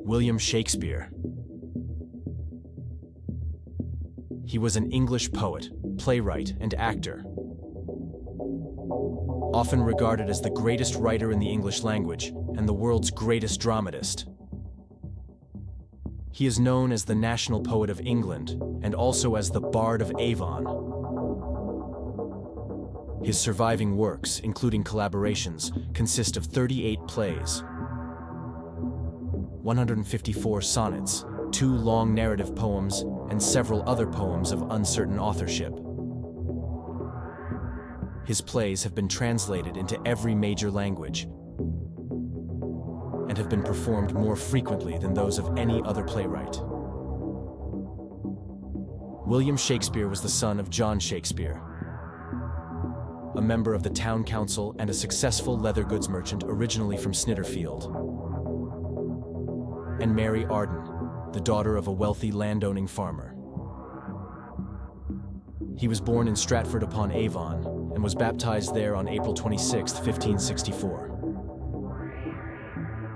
William Shakespeare. He was an English poet, playwright, and actor. Often regarded as the greatest writer in the English language and the world's greatest dramatist. He is known as the National Poet of England and also as the Bard of Avon. His surviving works, including collaborations, consist of 38 plays, 154 sonnets, 2 long narrative poems, and several other poems of uncertain authorship. His plays have been translated into every major language and have been performed more frequently than those of any other playwright. William Shakespeare was the son of John Shakespeare, a member of the town council and a successful leather goods merchant originally from Snitterfield, and Mary Arden, the daughter of a wealthy landowning farmer. He was born in Stratford-upon-Avon and was baptized there on April 26, 1564.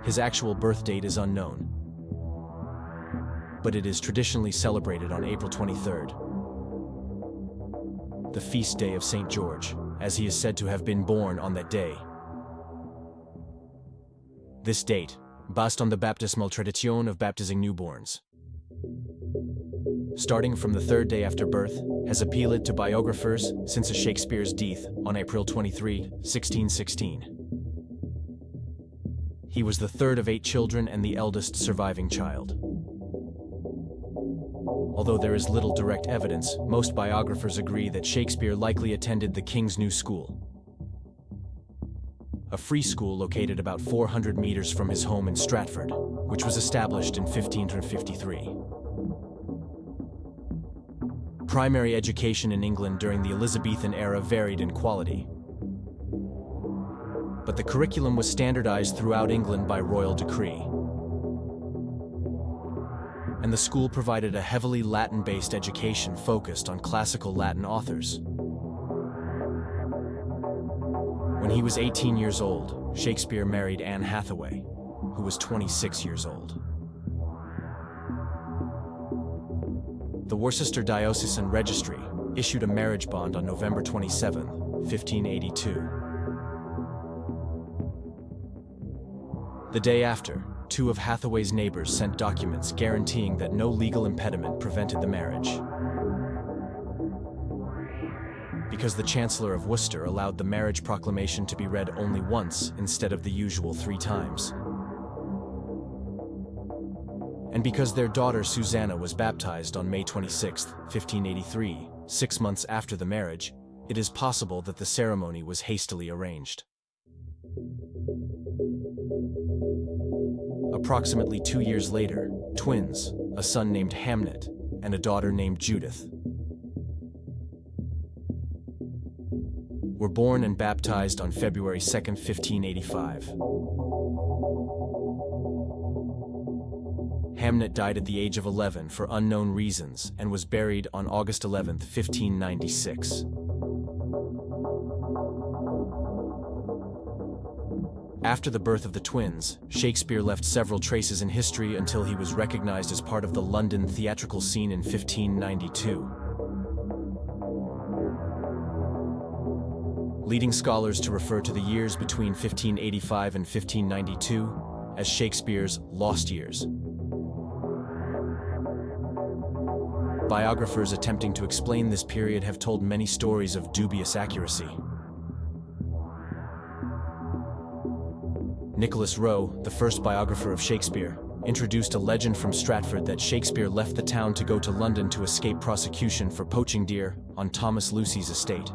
His actual birth date is unknown, but it is traditionally celebrated on April 23rd, the feast day of St. George, as he is said to have been born on that day. This date, based on the baptismal tradition of baptizing newborns, starting from the 3rd day after birth, has appealed to biographers since Shakespeare's death on April 23, 1616. He was the 3rd of 8 children and the eldest surviving child. Although there is little direct evidence, most biographers agree that Shakespeare likely attended the King's New School, a free school located about 400 meters from his home in Stratford, which was established in 1553. Primary education in England during the Elizabethan era varied in quality, but the curriculum was standardized throughout England by royal decree, and the school provided a heavily Latin-based education focused on classical Latin authors. When he was 18 years old, Shakespeare married Anne Hathaway, who was 26 years old. The Worcester Diocesan Registry issued a marriage bond on November 27, 1582. The day after, 2 of Hathaway's neighbors sent documents guaranteeing that no legal impediment prevented the marriage, because the Chancellor of Worcester allowed the marriage proclamation to be read only once instead of the usual 3 times. And because their daughter Susanna was baptized on May 26, 1583, 6 months after the marriage, it is possible that the ceremony was hastily arranged. Approximately 2 years later, twins, a son named Hamnet and a daughter named Judith, were born and baptized on February 2, 1585. Hamnet died at the age of 11 for unknown reasons and was buried on August 11, 1596. After the birth of the twins, Shakespeare left several traces in history until he was recognized as part of the London theatrical scene in 1592. Leading scholars to refer to the years between 1585 and 1592 as Shakespeare's lost years. Biographers attempting to explain this period have told many stories of dubious accuracy. Nicholas Rowe, the first biographer of Shakespeare, introduced a legend from Stratford that Shakespeare left the town to go to London to escape prosecution for poaching deer on Thomas Lucy's estate.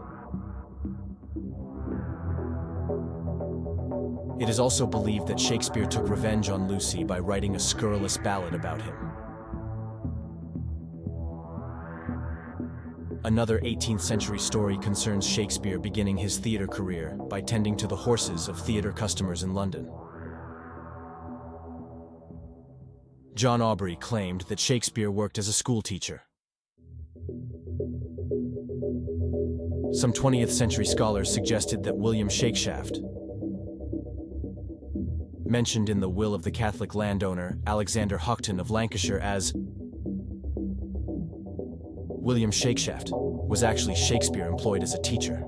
It is also believed that Shakespeare took revenge on Lucy by writing a scurrilous ballad about him. Another 18th century story concerns Shakespeare beginning his theater career by tending to the horses of theater customers in London. John Aubrey claimed that Shakespeare worked as a schoolteacher. Some 20th century scholars suggested that William Shakespeare, mentioned in the will of the Catholic landowner Alexander Houghton of Lancashire as William Shakespeare, was actually Shakespeare employed as a teacher.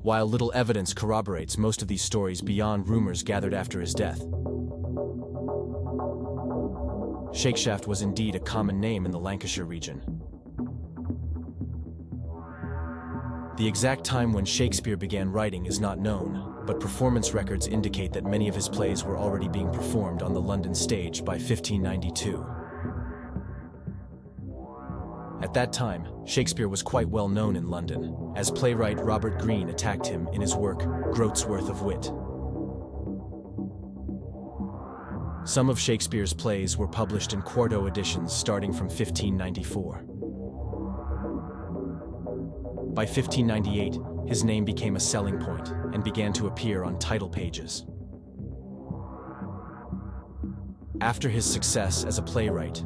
While little evidence corroborates most of these stories beyond rumors gathered after his death, Shakespeare was indeed a common name in the Lancashire region. The exact time when Shakespeare began writing is not known, but performance records indicate that many of his plays were already being performed on the London stage by 1592. At that time, Shakespeare was quite well known in London, as playwright Robert Greene attacked him in his work Groat's Worth of Wit. Some of Shakespeare's plays were published in quarto editions starting from 1594. By 1598, his name became a selling point and began to appear on title pages. After his success as a playwright,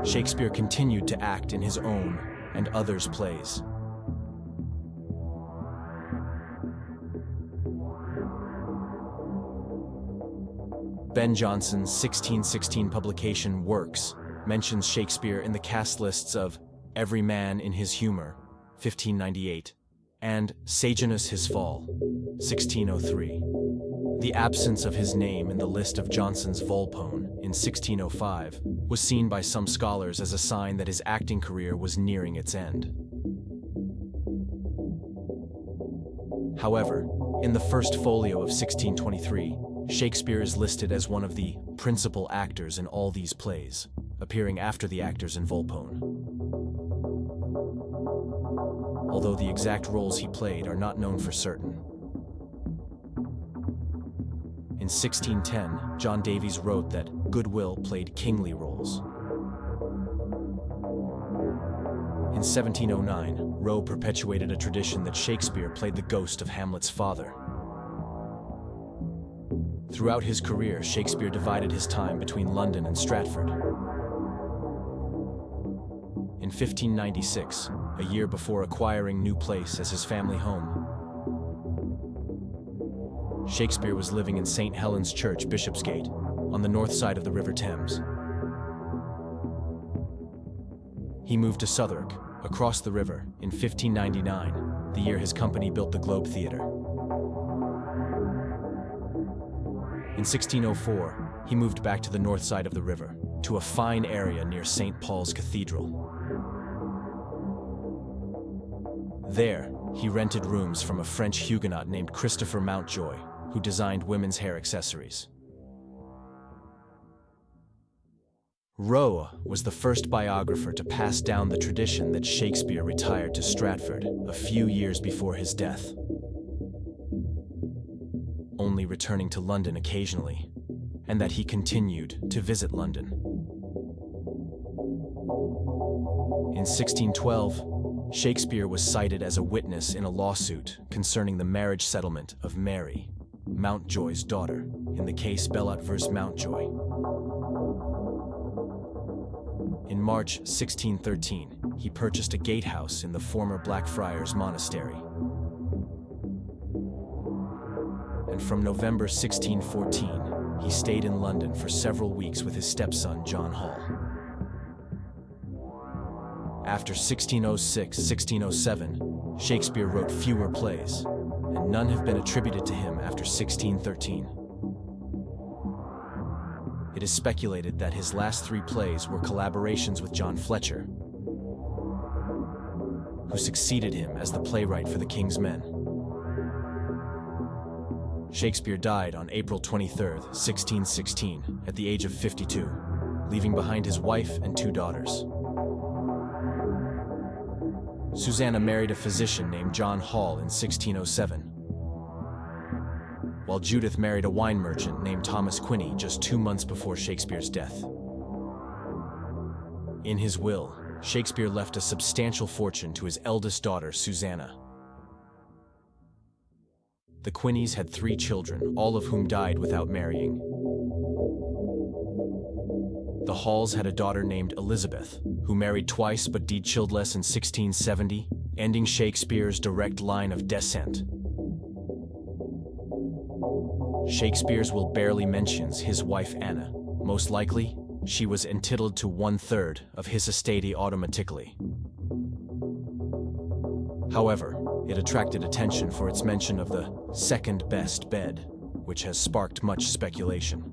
Shakespeare continued to act in his own and others' plays. Ben Jonson's 1616 publication Works mentions Shakespeare in the cast lists of Every Man in His Humor, 1598, and Sejanus His Fall, 1603. The absence of his name in the list of Jonson's Volpone in 1605 was seen by some scholars as a sign that his acting career was nearing its end. However, in the first folio of 1623, Shakespeare is listed as one of the principal actors in all these plays, appearing after the actors in Volpone. Although the exact roles he played are not known for certain. In 1610, John Davies wrote that Goodwill played kingly roles. In 1709, Rowe perpetuated a tradition that Shakespeare played the ghost of Hamlet's father. Throughout his career, Shakespeare divided his time between London and Stratford. In 1596, a year before acquiring New Place as his family home, Shakespeare was living in St. Helen's Church, Bishopsgate, on the north side of the River Thames. He moved to Southwark, across the river, in 1599, the year his company built the Globe Theatre. In 1604, he moved back to the north side of the river, to a fine area near St. Paul's Cathedral. There, he rented rooms from a French Huguenot named Christopher Mountjoy, who designed women's hair accessories. Rowe was the first biographer to pass down the tradition that Shakespeare retired to Stratford a few years before his death, only returning to London occasionally, and that he continued to visit London. In 1612, Shakespeare was cited as a witness in a lawsuit concerning the marriage settlement of Mary, Mountjoy's daughter, in the case Bellot vs. Mountjoy. In March 1613, he purchased a gatehouse in the former Blackfriars Monastery. And from November 1614, he stayed in London for several weeks with his stepson John Hall. After 1606-1607, Shakespeare wrote fewer plays, and none have been attributed to him after 1613. It is speculated that his last 3 plays were collaborations with John Fletcher, who succeeded him as the playwright for the King's Men. Shakespeare died on April 23, 1616, at the age of 52, leaving behind his wife and 2 daughters. Susanna married a physician named John Hall in 1607, while Judith married a wine merchant named Thomas Quinney just 2 months before Shakespeare's death. In his will, Shakespeare left a substantial fortune to his eldest daughter, Susanna. The Quinneys had 3 children, all of whom died without marrying. The Halls had a daughter named Elizabeth, who married twice but died childless in 1670, ending Shakespeare's direct line of descent. Shakespeare's will barely mentions his wife Anna. Most likely, she was entitled to 1/3 of his estate automatically. However, it attracted attention for its mention of the second best bed, which has sparked much speculation.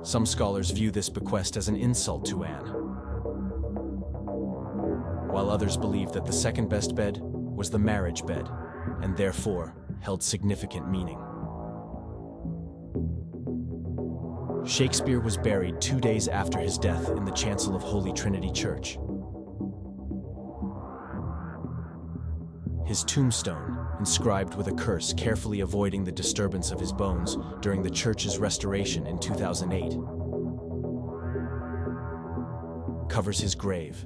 Some scholars view this bequest as an insult to Anne, while others believe that the second best bed was the marriage bed, and therefore held significant meaning. Shakespeare was buried 2 days after his death in the chancel of Holy Trinity Church. His tombstone, inscribed with a curse carefully avoiding the disturbance of his bones during the church's restoration in 2008, covers his grave.